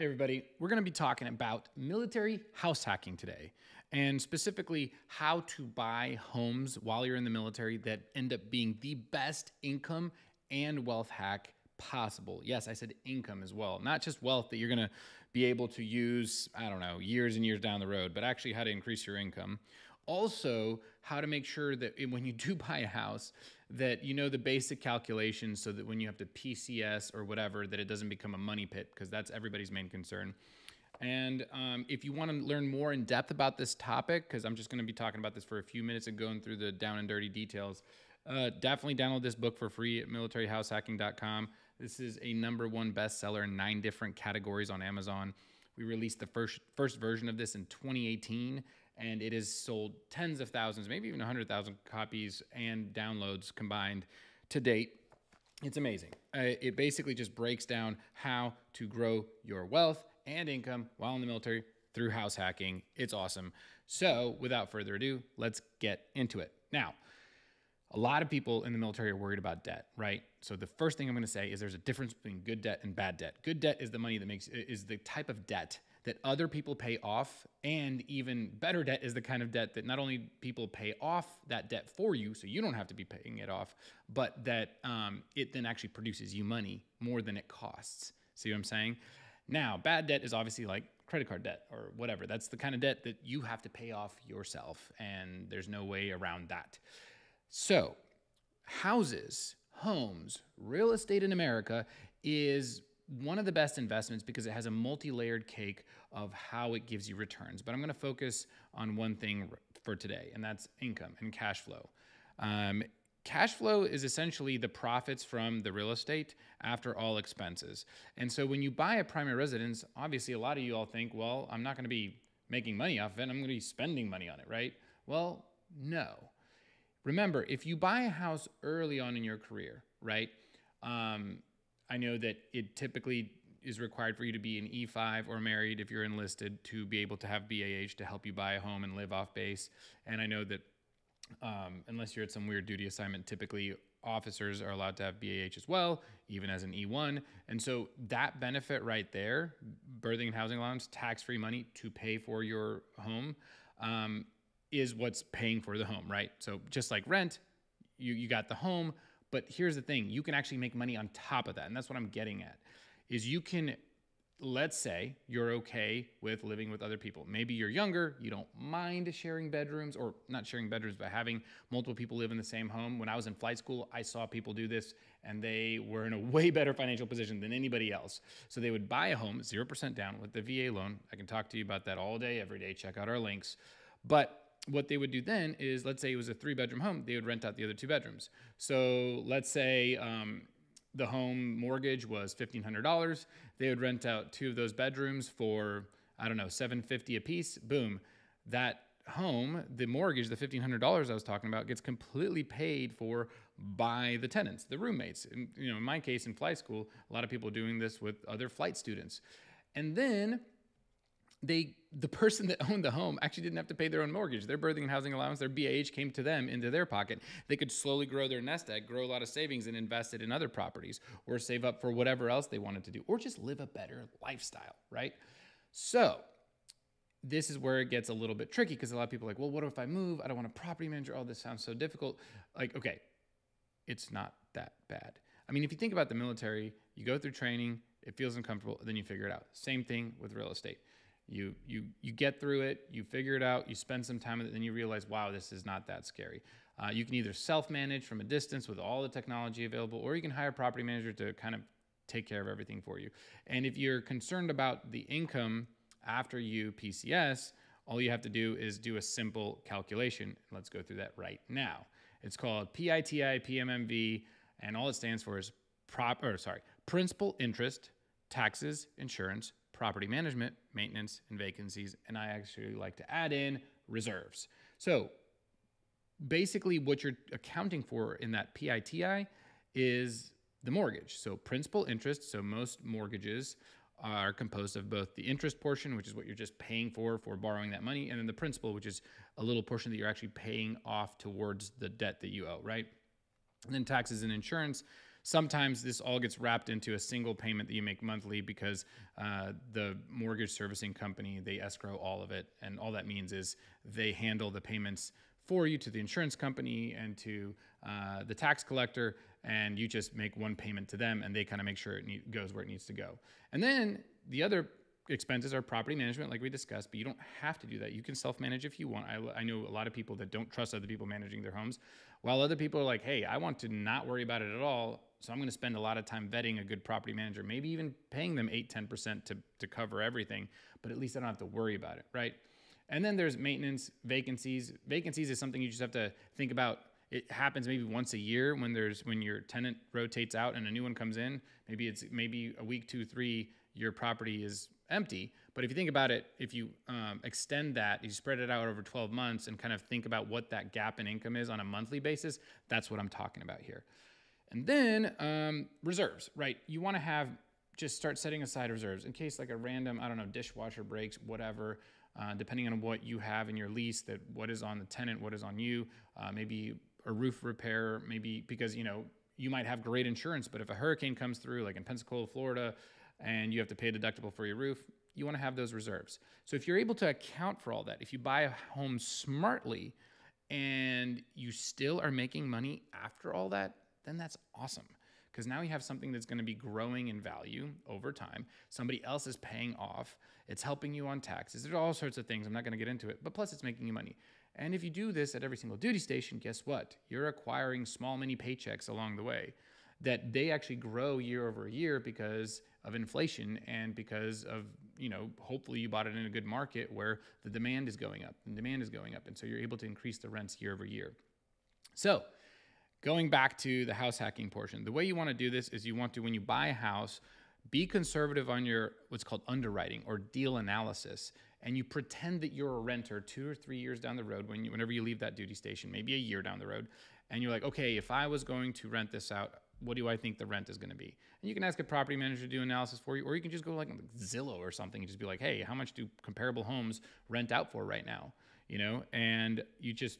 Hey everybody, we're going to be talking about military house hacking today, and specifically how to buy homes while you're in the military that end up being the best income and wealth hack possible. Yes, I said income as well, not just wealth that you're going to be able to use, I don't know, years and years down the road, but actually how to increase your income. Also, how to make sure that when you do buy a house, that you know the basic calculations so that when you have to PCS or whatever, that it doesn't become a money pit, because that's everybody's main concern. And if you want to learn more in depth about this topic, because I'm just going to be talking about this for a few minutes and going through the down and dirty details, definitely download this book for free at militaryhousehacking.com. This is a #1 bestseller in 9 different categories on Amazon. We released the first version of this in 2018, and it has sold tens of thousands, maybe even 100,000 copies and downloads combined to date. It's amazing. It basically just breaks down how to grow your wealth and income while in the military through house hacking. It's awesome. So without further ado, let's get into it. Now, a lot of people in the military are worried about debt, right? So the first thing I'm going to say is there's a difference between good debt and bad debt. Good debt is the money that is the type of debt that other people pay off, and even better debt is the kind of debt that not only people pay off that debt for you, so you don't have to be paying it off, but that it then actually produces you money more than it costs. See what I'm saying? Now, bad debt is obviously like credit card debt or whatever. That's the kind of debt that you have to pay off yourself, and there's no way around that. So, houses, homes, real estate in America is one of the best investments because it has a multi-layered cake of how it gives you returns. But I'm going to focus on one thing for today, and that's income and cash flow. Cash flow is essentially the profits from the real estate after all expenses. And so when you buy a primary residence, obviously a lot of you all think, well, I'm not going to be making money off of it. I'm going to be spending money on it, right? Well, no. Remember, if you buy a house early on in your career, right? I know that it typically is required for you to be an E5 or married if you're enlisted to be able to have BAH to help you buy a home and live off base. And I know that unless you're at some weird duty assignment, typically officers are allowed to have BAH as well, even as an E1. And so that benefit right there, birthing and housing allowance, tax-free money to pay for your home, is what's paying for the home, right? So just like rent, you got the home, but here's the thing, you can actually make money on top of that. And that's what I'm getting at, is you can, let's say you're okay with living with other people. Maybe you're younger, you don't mind sharing bedrooms, or not sharing bedrooms, but having multiple people live in the same home. When I was in flight school, I saw people do this, and they were in a way better financial position than anybody else. So they would buy a home, 0% down with the VA loan. I can talk to you about that all day, every day. Check out our links. But what they would do then is, let's say it was a 3-bedroom home, they would rent out the other 2 bedrooms. So let's say the home mortgage was $1,500. They would rent out 2 of those bedrooms for, I don't know, $750 a piece. Boom. That home, the mortgage, the $1,500 I was talking about, gets completely paid for by the tenants, the roommates. And, in my case, in flight school, a lot of people are doing this with other flight students. And then the person that owned the home actually didn't have to pay their own mortgage. Their birthing and housing allowance, their BAH came to them into their pocket. They could slowly grow their nest egg, grow a lot of savings, and invest it in other properties, or save up for whatever else they wanted to do, or just live a better lifestyle, right? So this is where it gets a little bit tricky, because a lot of people are like, well, what if I move? I don't want a property manager. Oh, this sounds so difficult. Like, okay, it's not that bad. I mean, if you think about the military, you go through training, it feels uncomfortable, then you figure it out. Same thing with real estate. You get through it, you figure it out, you spend some time with it, then you realize, wow, this is not that scary. You can either self-manage from a distance with all the technology available, or you can hire a property manager to kind of take care of everything for you. And if you're concerned about the income after you PCS, all you have to do is do a simple calculation. Let's go through that right now. It's called PITI PMMV, and all it stands for is principal, interest, taxes, insurance, property management, maintenance, and vacancies. And I actually like to add in reserves. So basically what you're accounting for in that PITI is the mortgage. So principal, interest. So most mortgages are composed of both the interest portion, which is what you're just paying for borrowing that money, and then the principal, which is a little portion that you're actually paying off towards the debt that you owe, right? And then taxes and insurance. Sometimes this all gets wrapped into a single payment that you make monthly because the mortgage servicing company, they escrow all of it. And all that means is they handle the payments for you to the insurance company and to the tax collector, and you just make one payment to them, and they kind of make sure it goes where it needs to go. And then the other expenses are property management, like we discussed, but you don't have to do that. You can self-manage if you want. I know a lot of people that don't trust other people managing their homes, while other people are like, hey, I want to not worry about it at all, so I'm going to spend a lot of time vetting a good property manager, maybe even paying them 8-10% to cover everything, but at least I don't have to worry about it, right? And then there's maintenance, vacancies. Vacancies is something you just have to think about. It happens maybe once a year when your tenant rotates out and a new one comes in. Maybe a week, 2, 3, your property is empty. But if you think about it, if you extend that, you spread it out over 12 months and kind of think about what that gap in income is on a monthly basis, that's what I'm talking about here. And then reserves, right? You want to just start setting aside reserves in case like a random, dishwasher breaks, whatever, depending on what you have in your lease, what is on the tenant, what is on you, maybe a roof repair, maybe because, you might have great insurance, but if a hurricane comes through, like in Pensacola, Florida, and you have to pay a deductible for your roof, you want to have those reserves. So if you're able to account for all that, if you buy a home smartly and you still are making money after all that, then that's awesome. Because now you have something that's going to be growing in value over time. Somebody else is paying off. It's helping you on taxes. There's all sorts of things. I'm not going to get into it, but plus it's making you money. And if you do this at every single duty station, guess what? You're acquiring small mini paychecks along the way that they actually grow year over year because of inflation and because of, hopefully you bought it in a good market where the demand is going up and demand is going up. And so you're able to increase the rents year over year. So going back to the house hacking portion, the way you want to do this is you want to, when you buy a house, be conservative on your what's called underwriting or deal analysis. And you pretend that you're a renter 2 or 3 years down the road whenever you leave that duty station, maybe a year down the road. And you're like, okay, if I was going to rent this out, what do I think the rent is going to be? And you can ask a property manager to do analysis for you, or you can just go like Zillow or something and just be like, hey, how much do comparable homes rent out for right now? And you just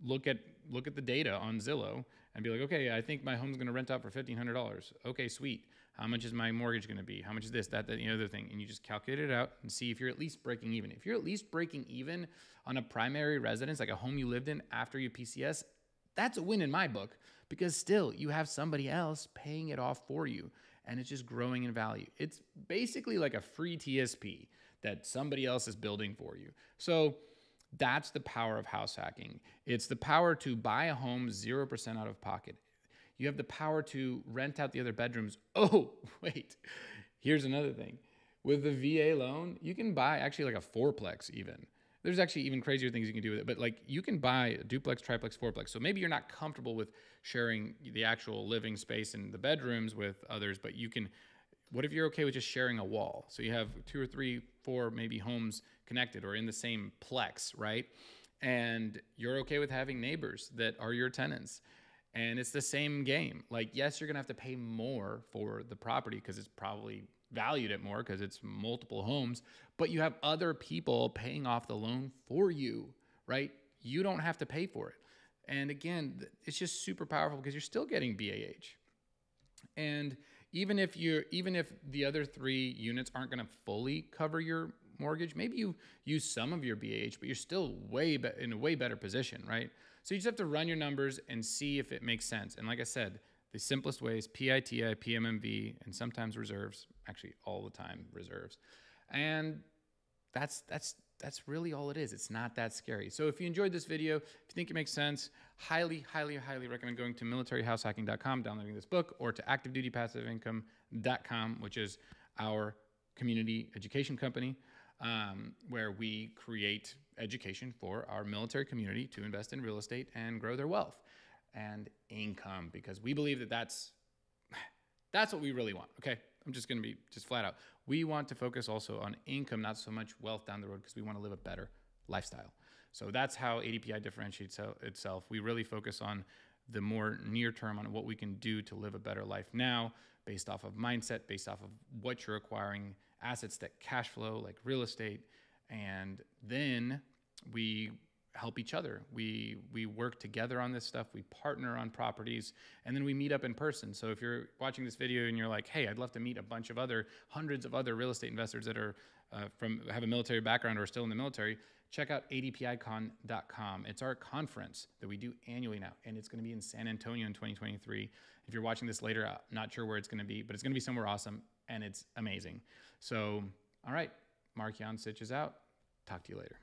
look at the data on Zillow and be like, okay, I think my home's going to rent out for $1,500. Okay, sweet. How much is my mortgage going to be? How much is this, that, the other thing? And you just calculate it out and see if you're at least breaking even. If you're at least breaking even on a primary residence, like a home you lived in after your PCS, that's a win in my book because still you have somebody else paying it off for you and it's just growing in value. It's basically like a free TSP that somebody else is building for you. So that's the power of house hacking. It's the power to buy a home 0% out of pocket. You have the power to rent out the other bedrooms. Oh, wait, here's another thing. With the VA loan, you can buy actually like a fourplex even. There's actually even crazier things you can do with it, but like you can buy a duplex, triplex, fourplex. So maybe you're not comfortable with sharing the actual living space in the bedrooms with others, but you can, what if you're okay with just sharing a wall? So you have 2 or 3, 4 maybe homes connected or in the same plex, right? And you're okay with having neighbors that are your tenants. And it's the same game. Like, yes, you're going to have to pay more for the property because it's probably valued at more because it's multiple homes, but you have other people paying off the loan for you, right? You don't have to pay for it. And again, it's just super powerful because you're still getting BAH. And even if the other 3 units aren't going to fully cover your mortgage, maybe you use some of your BAH, but you're still in a way better position, right? So you just have to run your numbers and see if it makes sense. And like I said, the simplest way is PITI, PMMV, and sometimes reserves, actually all the time reserves. And that's really all it is. It's not that scary. So if you enjoyed this video, if you think it makes sense, highly, highly, highly recommend going to militaryhousehacking.com, downloading this book, or to activedutypassiveincome.com, which is our community education company, where we create education for our military community to invest in real estate and grow their wealth and income, because we believe that that's what we really want. Okay, I'm just going to be just flat out. We want to focus also on income, not so much wealth down the road, because we want to live a better lifestyle. So that's how ADPI differentiates itself. We really focus on the more near term, on what we can do to live a better life now, based off of mindset, based off of what you're acquiring, assets that cash flow like real estate. And then we help each other. We work together on this stuff. We partner on properties, and then we meet up in person. So if you're watching this video and you're like, hey, I'd love to meet a bunch of hundreds of other real estate investors that are have a military background or are still in the military, check out adpicon.com. It's our conference that we do annually now, and it's going to be in San Antonio in 2023. If you're watching this later, I'm not sure where it's going to be, but it's going to be somewhere awesome, and it's amazing. So, all right, Mark Jan Sitch is out. Talk to you later.